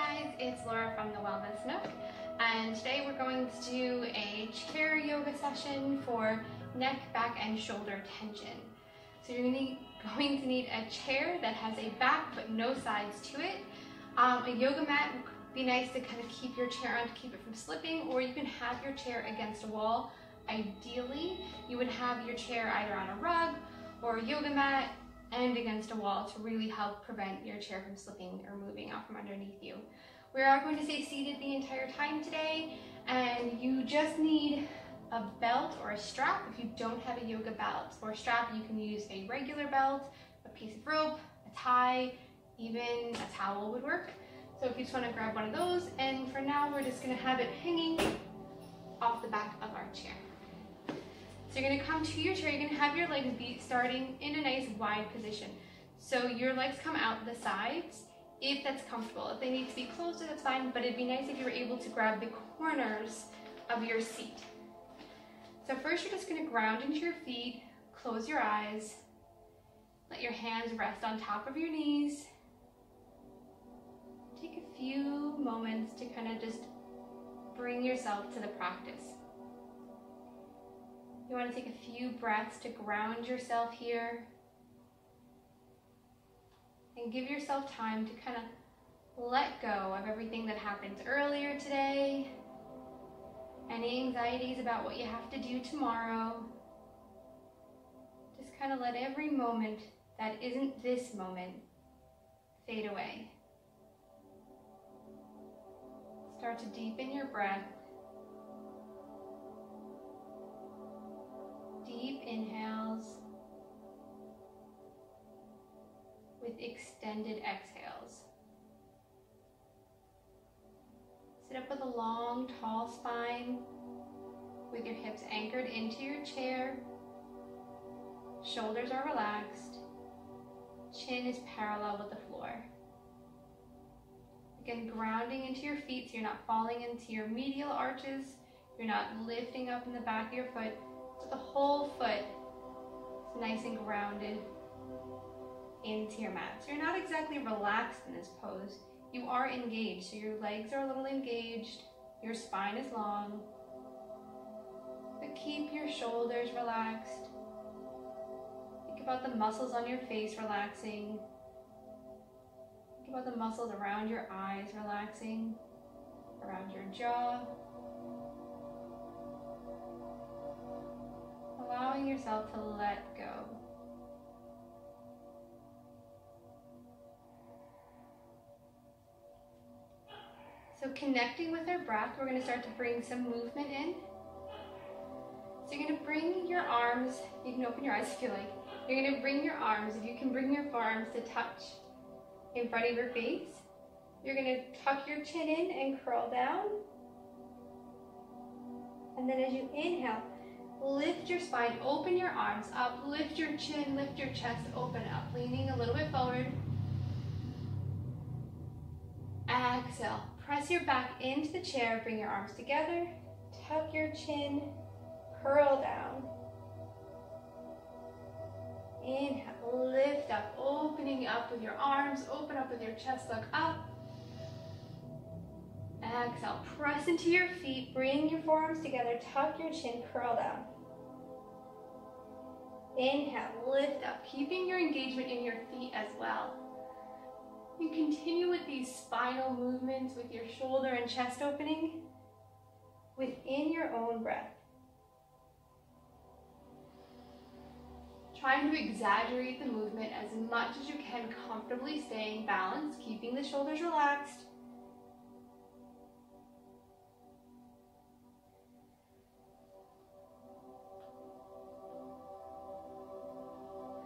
guys, it's Laura from the Wellness Nook, and today we're going to do a chair yoga session for neck, back, and shoulder tension. So you're going to need a chair that has a back but no sides to it. A yoga mat would be nice to kind of keep your chair on to keep it from slipping, or you can have your chair against a wall. Ideally, you would have your chair either on a rug or a yoga mat and against a wall to really help prevent your chair from slipping or moving out from underneath you. We are going to stay seated the entire time today, and you just need a belt or a strap. If you don't have a yoga belt or strap, you can use a regular belt, a piece of rope, a tie, even a towel would work. So if you just want to grab one of those, and for now we're just going to have it hanging off the back of our chair. So you're going to come to your chair, you're going to have your legs be starting in a nice wide position. So your legs come out the sides if that's comfortable. If they need to be closer, that's fine, but it'd be nice if you were able to grab the corners of your seat. So first you're just going to ground into your feet, close your eyes, let your hands rest on top of your knees. Take a few moments to kind of just bring yourself to the practice. You want to take a few breaths to ground yourself here and give yourself time to kind of let go of everything that happened earlier today, any anxieties about what you have to do tomorrow. Just kind of let every moment that isn't this moment fade away. Start to deepen your breath. Deep inhales with extended exhales. Sit up with a long, tall spine with your hips anchored into your chair. Shoulders are relaxed. Chin is parallel with the floor. Again, grounding into your feet so you're not falling into your medial arches. You're not lifting up in the back of your foot. So the whole foot is nice and grounded into your mat. So you're not exactly relaxed in this pose. You are engaged. So your legs are a little engaged. Your spine is long. But keep your shoulders relaxed. Think about the muscles on your face relaxing. Think about the muscles around your eyes relaxing, around your jaw. Allowing yourself to let go. So connecting with our breath, we're going to start to bring some movement in. So you're going to bring your arms, you can open your eyes if you like. You're going to bring your arms, if you can bring your forearms to touch in front of your face. You're going to tuck your chin in and curl down. And then as you inhale, lift your spine, open your arms up, lift your chin, lift your chest, open up, leaning a little bit forward. Exhale, press your back into the chair, bring your arms together, tuck your chin, curl down. Inhale, lift up, opening up with your arms, open up with your chest, look up. Exhale, press into your feet, bring your forearms together, tuck your chin, curl down. Inhale, lift up, keeping your engagement in your feet as well. You continue with these spinal movements with your shoulder and chest opening within your own breath. Trying to exaggerate the movement as much as you can, comfortably staying balanced, keeping the shoulders relaxed.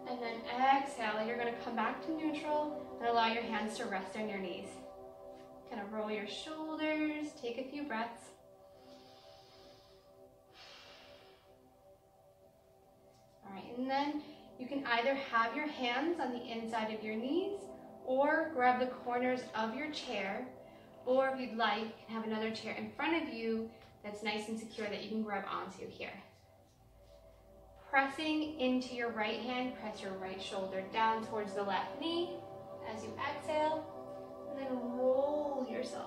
And then exhale, you're going to come back to neutral and allow your hands to rest on your knees. Kind of roll your shoulders, take a few breaths. All right, and then you can either have your hands on the inside of your knees or grab the corners of your chair, or if you'd like, you can have another chair in front of you that's nice and secure that you can grab onto here. Pressing into your right hand, press your right shoulder down towards the left knee as you exhale, and then roll yourself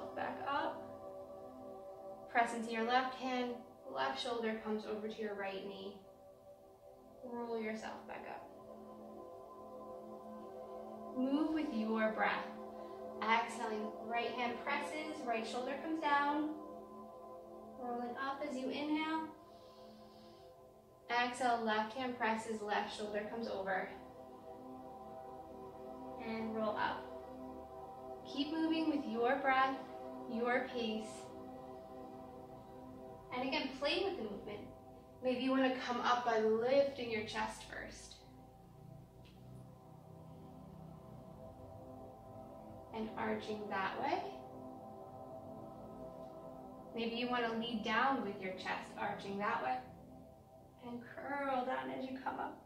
press into your left hand, left shoulder comes over to your right knee. Roll yourself back up. Move with your breath. Exhaling, right hand presses, right shoulder comes down. Rolling up as you inhale. Exhale, left hand presses, left shoulder comes over. And roll up. Keep moving with your breath, your pace. And again, play with the movement. Maybe you want to come up by lifting your chest first. And arching that way. Maybe you want to lead down with your chest, arching that way. And curl down as you come up.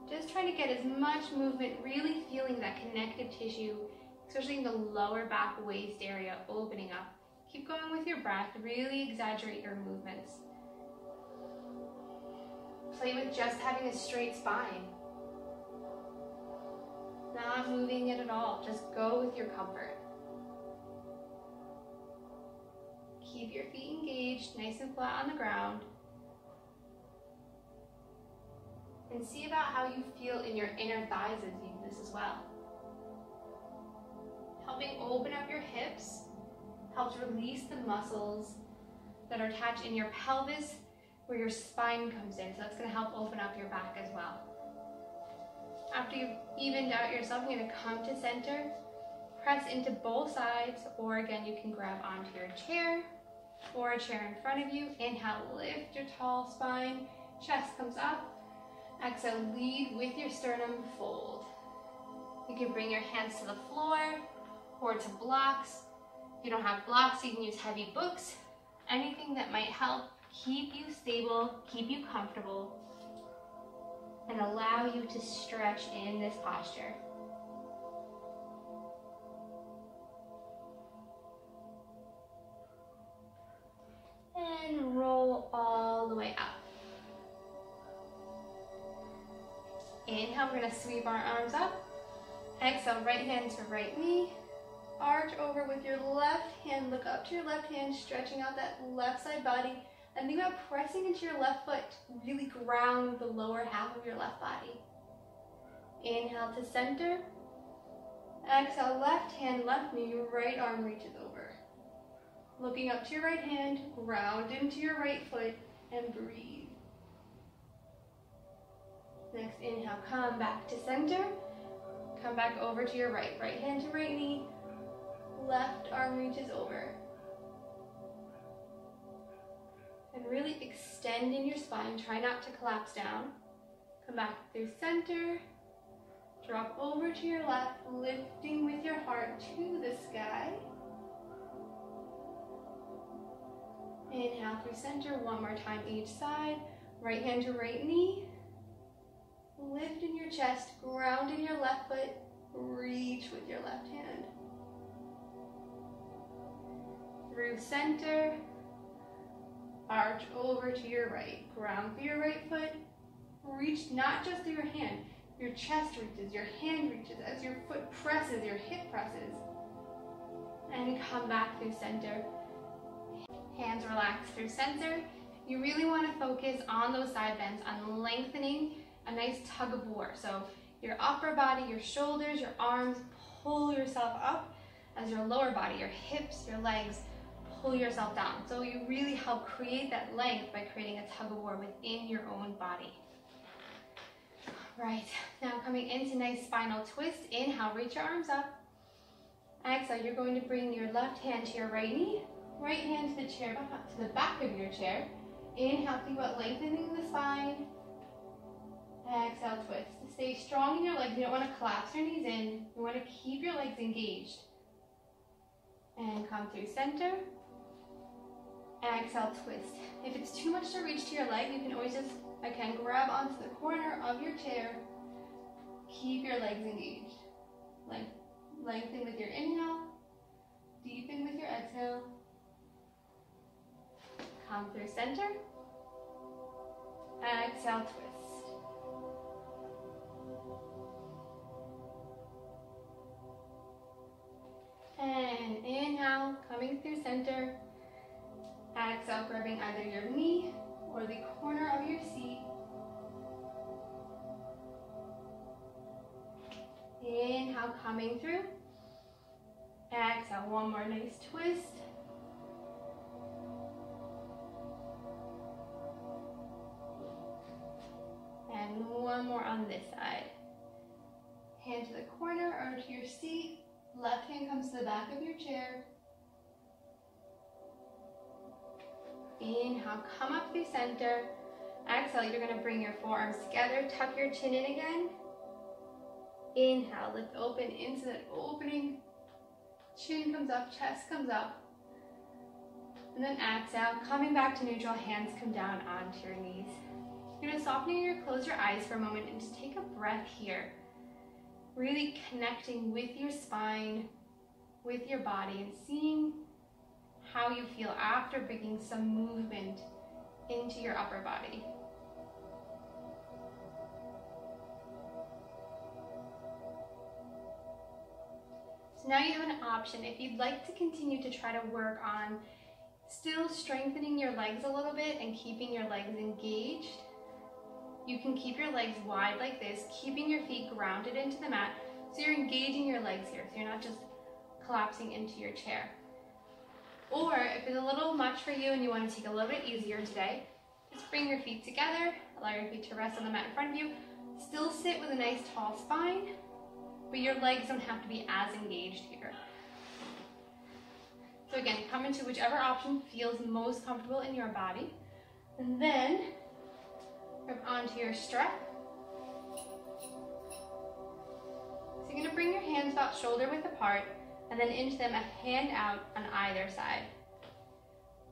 Just trying to get as much movement, really feeling that connective tissue, especially in the lower back waist area, opening up. Keep going with your breath, really exaggerate your movements. Play with just having a straight spine. Not moving it at all, just go with your comfort. Keep your feet engaged, nice and flat on the ground. And see about how you feel in your inner thighs as you do this as well. Helping open up your hips helps release the muscles that are attached in your pelvis where your spine comes in. So that's going to help open up your back as well. After you've evened out yourself, you're going to come to center, press into both sides, or again, you can grab onto your chair or a chair in front of you. Inhale, lift your tall spine, chest comes up. Exhale, lead with your sternum, fold. You can bring your hands to the floor or to blocks. If you don't have blocks, you can use heavy books. Anything that might help keep you stable, keep you comfortable, and allow you to stretch in this posture. And roll all the way up. Inhale, we're going to sweep our arms up. Exhale, right hand to right knee. Arch over with your left hand. Look up to your left hand, stretching out that left side body. And think about pressing into your left foot to really ground the lower half of your left body. Inhale to center. Exhale, left hand, left knee, right arm reaches over. Looking up to your right hand, ground into your right foot, and breathe. Next, inhale, come back to center. Come back over to your right. Right hand to right knee. Left arm reaches over. And really extend in your spine. Try not to collapse down. Come back through center. Drop over to your left, lifting with your heart to the sky. Inhale through center, one more time each side. Right hand to right knee. Lift in your chest, ground in your left foot, reach with your left hand. Through center, arch over to your right. Ground through your right foot, reach not just through your hand, your chest reaches, your hand reaches as your foot presses, your hip presses. And come back through center. Hands relax through center. You really want to focus on those side bends, on lengthening a nice tug of war. So your upper body, your shoulders, your arms, pull yourself up as your lower body, your hips, your legs, pull yourself down. So you really help create that length by creating a tug of war within your own body. Right, now coming into nice spinal twist. Inhale, reach your arms up. Exhale, you're going to bring your left hand to your right knee, right hand to the chair, to the back of your chair. Inhale, think about lengthening the spine. Exhale, twist. Stay strong in your legs. You don't want to collapse your knees in. You want to keep your legs engaged. And come through center. Exhale, twist. If it's too much to reach to your leg, you can always just, again, grab onto the corner of your chair. Keep your legs engaged. Lengthen with your inhale. Deepen with your exhale. Come through center. Exhale, twist. coming through. Exhale, one more nice twist. And one more on this side. Hand to the corner or to your seat. Left hand comes to the back of your chair. Inhale, come up through center. Exhale, you're going to bring your forearms together. Tuck your chin in again. Inhale, lift open into that opening. Chin comes up, chest comes up. And then exhale, coming back to neutral, hands come down onto your knees. You're going to soften your ear, close your eyes for a moment, and just take a breath here. Really connecting with your spine, with your body, and seeing how you feel after bringing some movement into your upper body. So now you have an option. If you'd like to continue to try to work on still strengthening your legs a little bit and keeping your legs engaged, you can keep your legs wide like this, keeping your feet grounded into the mat, so you're engaging your legs here, so you're not just collapsing into your chair. Or if it's a little much for you and you want to take a little bit easier today, just bring your feet together, allow your feet to rest on the mat in front of you, still sit with a nice tall spine, but your legs don't have to be as engaged here. So again, come into whichever option feels most comfortable in your body, and then grab onto your strap. So you're going to bring your hands about shoulder width apart, and then into them a hand out on either side.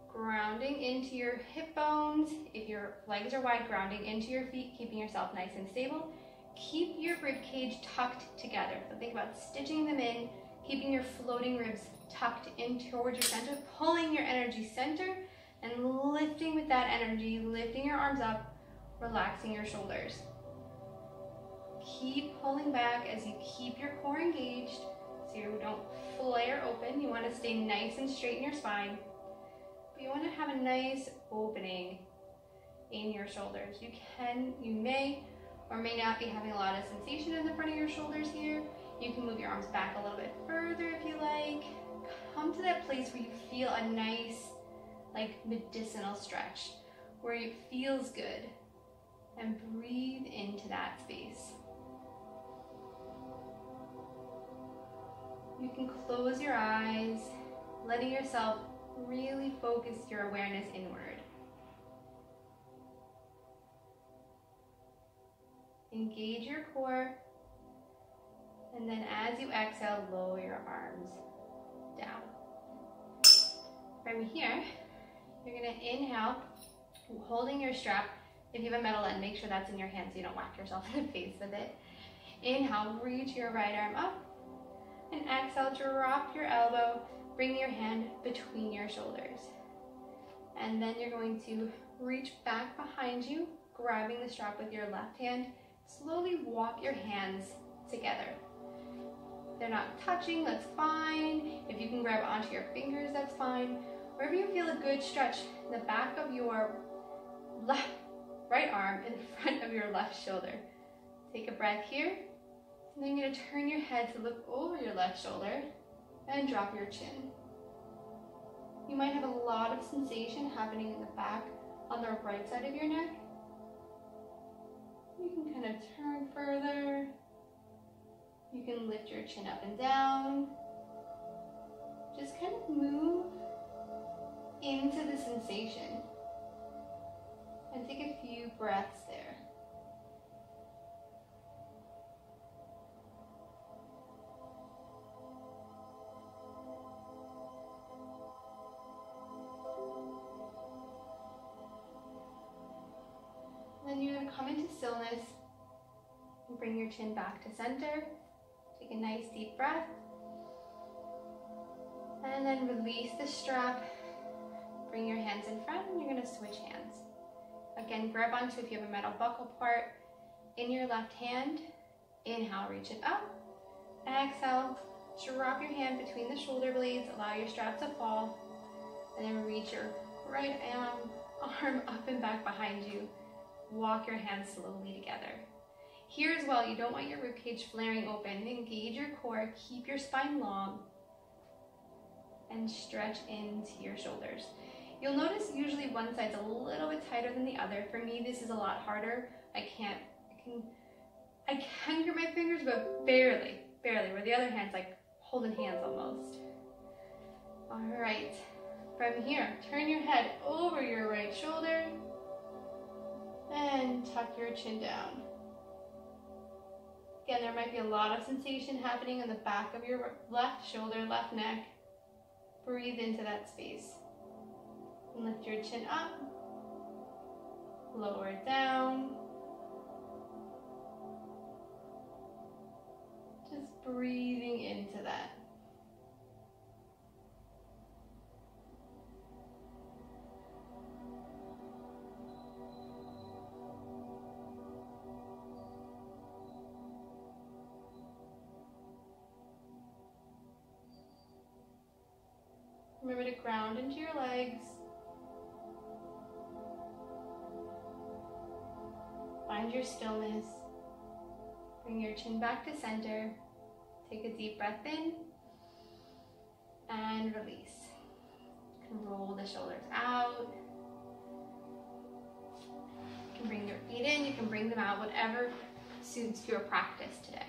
Grounding into your hip bones. If your legs are wide, grounding into your feet, keeping yourself nice and stable. Keep your rib cage tucked together. So think about stitching them in, keeping your floating ribs tucked in towards your center, pulling your energy center, and lifting with that energy, lifting your arms up, relaxing your shoulders. Keep pulling back as you keep your core engaged, so you don't flare open. You want to stay nice and straight in your spine, but you want to have a nice opening in your shoulders. You may or may not be having a lot of sensation in the front of your shoulders here. You can move your arms back a little bit further if you like. Come to that place where you feel a nice, like medicinal stretch, where it feels good, and breathe into that space. You can close your eyes, letting yourself really focus your awareness inward. Engage your core, and then as you exhale, lower your arms down. From here, you're going to inhale, holding your strap. If you have a metal end, make sure that's in your hand so you don't whack yourself in the face with it. Inhale, reach your right arm up, and exhale, drop your elbow, bring your hand between your shoulders. And then you're going to reach back behind you, grabbing the strap with your left hand. Slowly walk your hands together. They're not touching, that's fine. If you can grab onto your fingers, that's fine. Wherever you feel a good stretch in the back of your right arm in front of your left shoulder. Take a breath here. And then you're going to turn your head to look over your left shoulder and drop your chin. You might have a lot of sensation happening in the back on the right side of your neck. You can kind of turn further. You can lift your chin up and down. Just kind of move into the sensation and take a few breaths there. Then you're going to come into stillness and bring your chin back to center. Take a nice deep breath. And then release the strap. Bring your hands in front and you're going to switch hands. Again, grab onto, if you have a metal buckle part, in your left hand. Inhale, reach it up. Exhale, drop your hand between the shoulder blades. Allow your strap to fall. And then reach your right arm up and back behind you. Walk your hands slowly together. Here as well, you don't want your ribcage flaring open. Engage your core, keep your spine long, and stretch into your shoulders. You'll notice usually one side's a little bit tighter than the other. For me, this is a lot harder. I can grip my fingers, but barely, where the other hand's like holding hands almost. All right, from here, turn your head over your right shoulder and tuck your chin down. Again, there might be a lot of sensation happening in the back of your left shoulder, left neck. Breathe into that space. And lift your chin up, lower it down. Just breathing into that. Remember to ground into your legs. Find your stillness. Bring your chin back to center. Take a deep breath in and release. You can roll the shoulders out. You can bring your feet in, you can bring them out, whatever suits your practice today.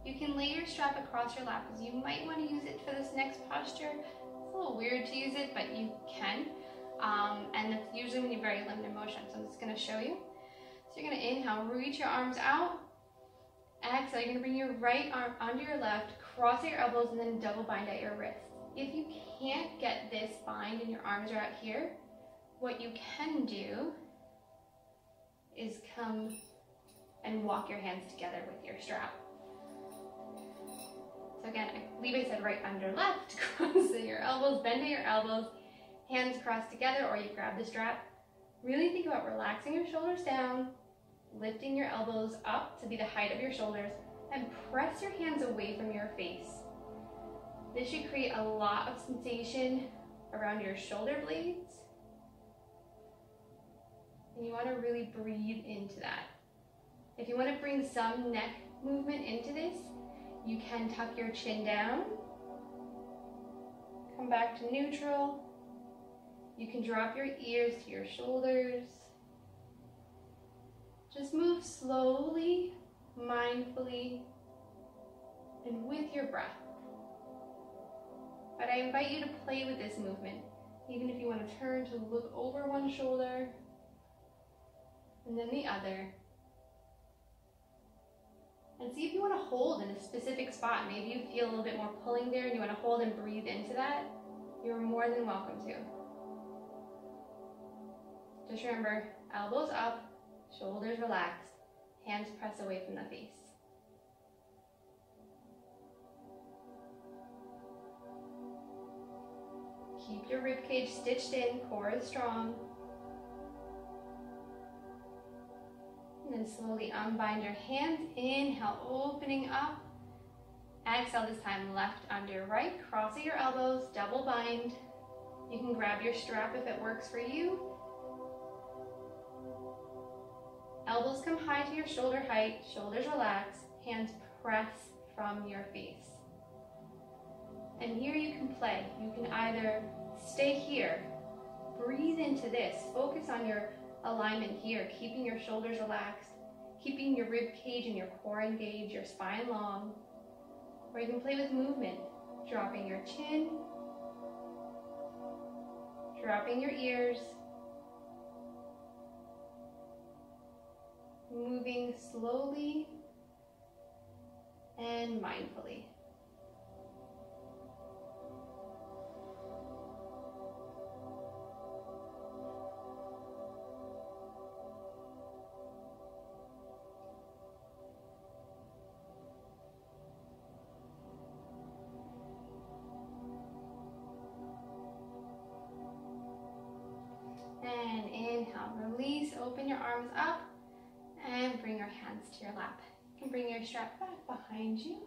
You can lay your strap across your lap, as you might want to use it for this next posture. It's a little weird to use it, but you can. And it's usually when you have very limited motion, so I'm just going to show you. So you're going to inhale, reach your arms out. Exhale, you're going to bring your right arm onto your left, cross your elbows, and then double bind at your wrists. If you can't get this bind and your arms are out here, what you can do is come and walk your hands together with your strap. So again, I believe I said right under left, cross your elbows, bend at your elbows, hands crossed together, or you grab the strap. Really think about relaxing your shoulders down, lifting your elbows up to be the height of your shoulders, and press your hands away from your face. This should create a lot of sensation around your shoulder blades. And you want to really breathe into that. If you want to bring some neck movement into this, you can tuck your chin down, come back to neutral. You can drop your ears to your shoulders. Just move slowly, mindfully, and with your breath. But I invite you to play with this movement, even if you want to turn to look over one shoulder and then the other. And see if you want to hold in a specific spot. Maybe you feel a little bit more pulling there and you want to hold and breathe into that. You're more than welcome to. Just remember, elbows up, shoulders relaxed, hands press away from the face. Keep your ribcage stitched in, core is strong. And then slowly unbind your hands, inhale, opening up. Exhale this time, left under right, crossing your elbows, double bind. You can grab your strap if it works for you. Elbows come high to your shoulder height, shoulders relax, hands press from your face. And here you can play. You can either stay here, breathe into this, focus on your alignment here, keeping your shoulders relaxed, keeping your rib cage and your core engaged, your spine long. Or you can play with movement, dropping your chin, dropping your ears, moving slowly and mindfully. And inhale, release, open your arms up, and bring your hands to your lap. You can bring your strap back behind you.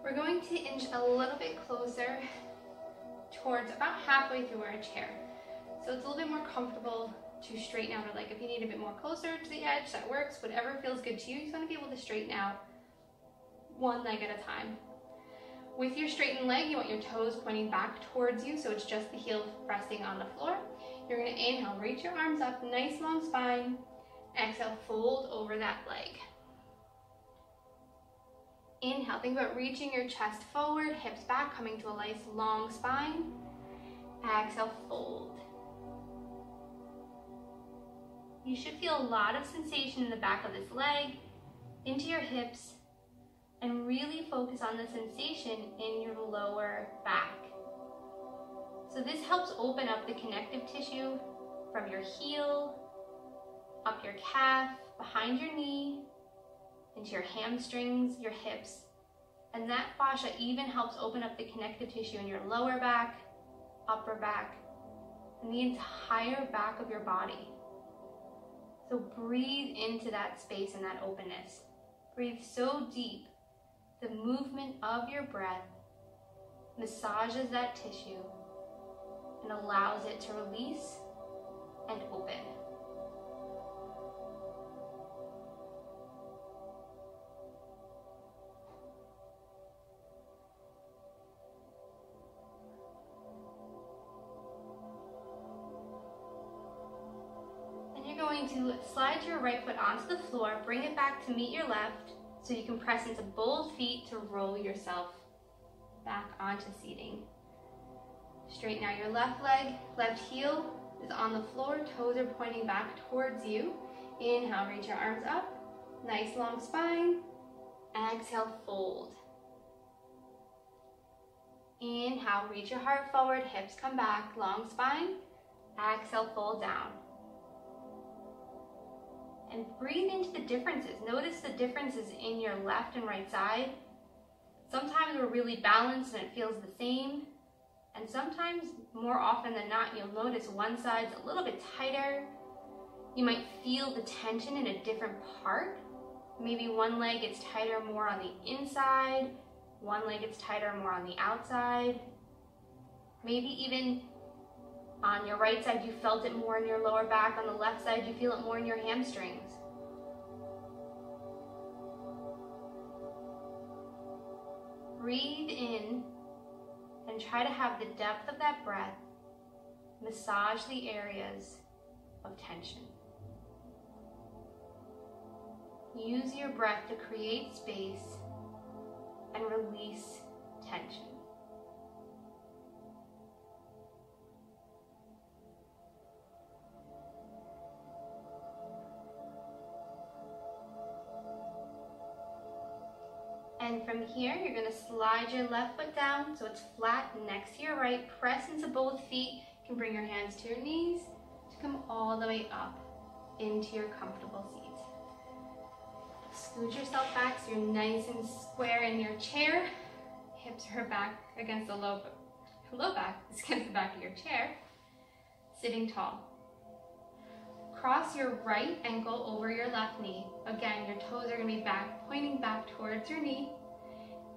We're going to inch a little bit closer towards about halfway through our chair. So it's a little bit more comfortable to straighten out our leg. If you need a bit more closer to the edge, that works. Whatever feels good to you. You just want to be able to straighten out one leg at a time. With your straightened leg, you want your toes pointing back towards you, so it's just the heel resting on the floor. You're going to inhale, reach your arms up, nice long spine. Exhale, fold over that leg. Inhale, think about reaching your chest forward, hips back, coming to a nice long spine. Exhale, fold. You should feel a lot of sensation in the back of this leg, into your hips, and really focus on the sensation in your lower back. So this helps open up the connective tissue from your heel, up your calf, behind your knee, into your hamstrings, your hips. And that fascia even helps open up the connective tissue in your lower back, upper back, and the entire back of your body. So breathe into that space and that openness. Breathe so deep. The movement of your breath massages that tissue and allows it to release and open. Going to slide your right foot onto the floor, bring it back to meet your left, so you can press into both feet to roll yourself back onto seating. Straighten out your left leg, left heel is on the floor, toes are pointing back towards you. Inhale, reach your arms up, nice long spine. Exhale, fold. Inhale, reach your heart forward, hips come back, long spine. Exhale, fold down. And breathe into the differences. Notice the differences in your left and right side. Sometimes we're really balanced and it feels the same. And sometimes, more often than not, you'll notice one side's a little bit tighter. You might feel the tension in a different part. Maybe one leg gets tighter more on the inside. One leg gets tighter more on the outside. Maybe even on your right side, you felt it more in your lower back. On the left side, you feel it more in your hamstrings. Breathe in and try to have the depth of that breath massage the areas of tension. Use your breath to create space and release tension. And from here, you're going to slide your left foot down so it's flat next to your right. Press into both feet. You can bring your hands to your knees to come all the way up into your comfortable seat. Scoot yourself back so you're nice and square in your chair. Hips are back against the low back is against the back of your chair. Sitting tall. Cross your right ankle over your left knee. Again, your toes are going to be back, pointing back towards your knee.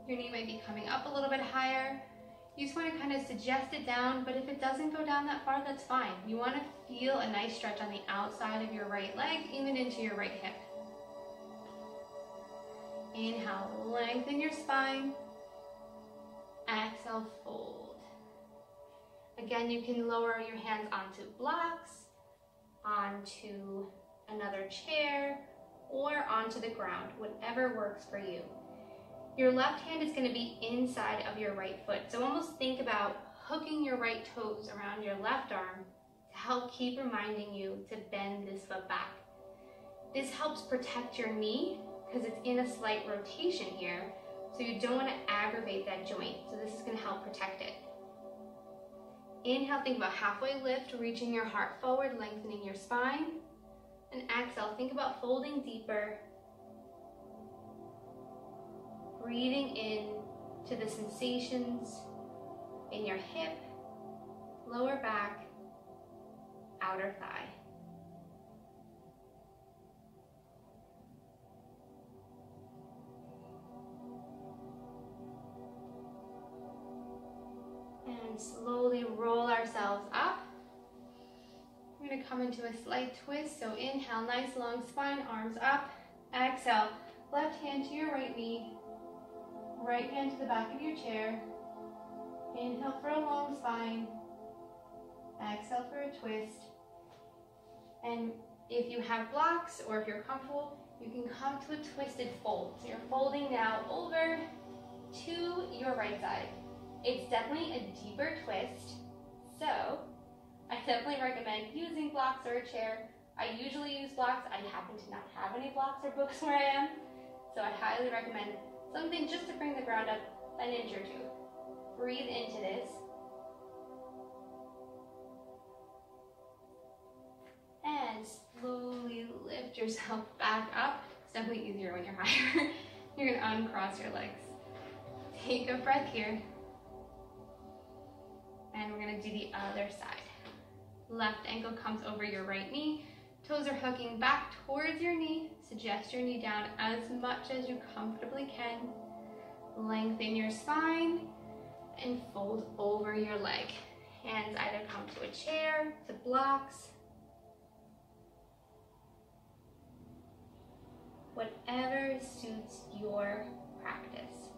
Your knee might be coming up a little bit higher. You just want to kind of suggest it down, but if it doesn't go down that far, that's fine. You want to feel a nice stretch on the outside of your right leg, even into your right hip. Inhale, lengthen your spine. Exhale, fold. Again, you can lower your hands onto blocks, onto another chair, or onto the ground, whatever works for you. Your left hand is going to be inside of your right foot, so almost think about hooking your right toes around your left arm to help keep reminding you to bend this foot back. This helps protect your knee because it's in a slight rotation here, so you don't want to aggravate that joint, so this is going to help protect it. Inhale, think about halfway lift, reaching your heart forward, lengthening your spine. And exhale, think about folding deeper. Breathing in to the sensations in your hip, lower back, outer thigh. And and slowly roll ourselves up. We're going to come into a slight twist. So inhale, nice long spine, arms up. Exhale, left hand to your right knee, right hand to the back of your chair. Inhale for a long spine. Exhale for a twist. And if you have blocks or if you're comfortable, you can come to a twisted fold. So you're folding now over to your right side. It's definitely a deeper twist, so I definitely recommend using blocks or a chair. I usually use blocks. I happen to not have any blocks or books where I am, so I highly recommend something just to bring the ground up an inch or two. Breathe into this. And slowly lift yourself back up. It's definitely easier when you're higher. You're gonna uncross your legs. Take a breath here. And we're gonna do the other side. Left ankle comes over your right knee. Toes are hooking back towards your knee. Suggest your knee down as much as you comfortably can. Lengthen your spine and fold over your leg. Hands either come to a chair, to blocks, whatever suits your practice.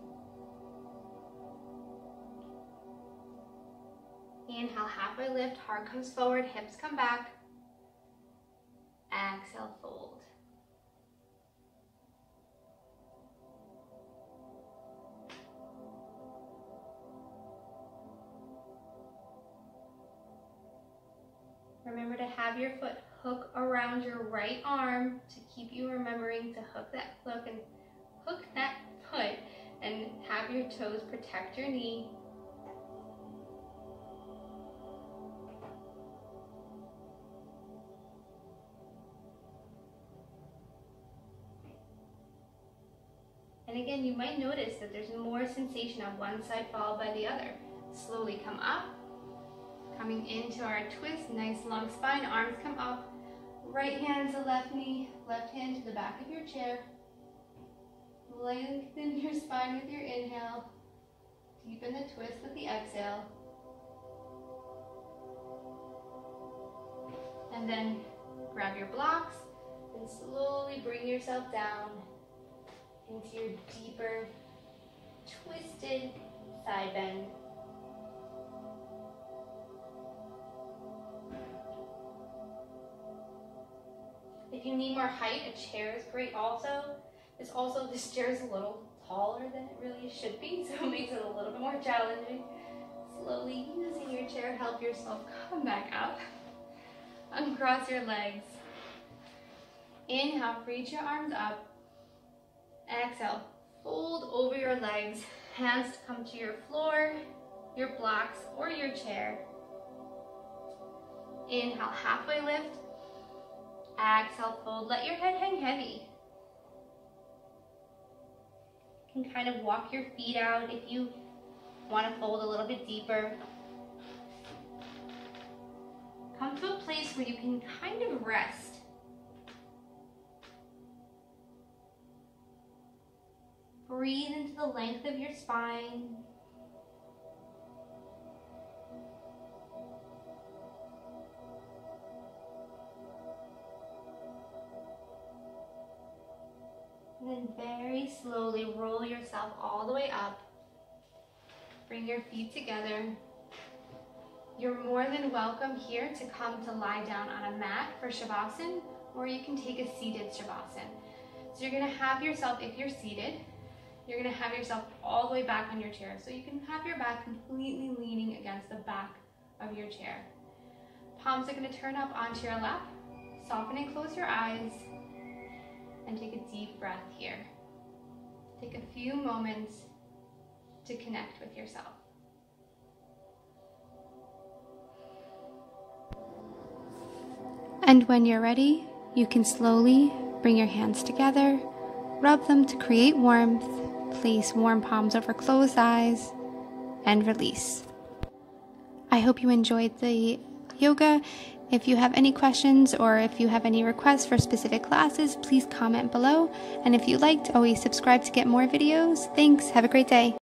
Inhale, halfway lift, heart comes forward, hips come back. Exhale, fold. Remember to have your foot hook around your right arm to keep you remembering to hook that foot and have your toes protect your knee. And again, you might notice that there's more sensation on one side followed by the other. Slowly come up, coming into our twist, nice long spine, arms come up, right hand to left knee, left hand to the back of your chair. Lengthen your spine with your inhale, deepen the twist with the exhale. And then grab your blocks and slowly bring yourself down into your deeper, twisted side bend. If you need more height, a chair is great also. This chair is a little taller than it really should be, so it makes it a little bit more challenging. Slowly using your chair, help yourself come back up. Uncross your legs. Inhale, reach your arms up. Exhale, fold over your legs. Hands to come to your floor, your blocks, or your chair. Inhale, halfway lift. Exhale, fold. Let your head hang heavy. You can kind of walk your feet out if you want to fold a little bit deeper. Come to a place where you can kind of rest. Breathe into the length of your spine. And then very slowly roll yourself all the way up. Bring your feet together. You're more than welcome here to come to lie down on a mat for Shavasana, or you can take a seated Shavasana. So you're gonna have yourself, if you're seated, you're gonna have yourself all the way back on your chair. So you can have your back completely leaning against the back of your chair. Palms are gonna turn up onto your lap. Soften and close your eyes. And take a deep breath here. Take a few moments to connect with yourself. And when you're ready, you can slowly bring your hands together, rub them to create warmth, place warm palms over closed eyes, and release. I hope you enjoyed the yoga. If you have any questions or if you have any requests for specific classes, please comment below. And if you liked, always subscribe to get more videos. Thanks. Have a great day.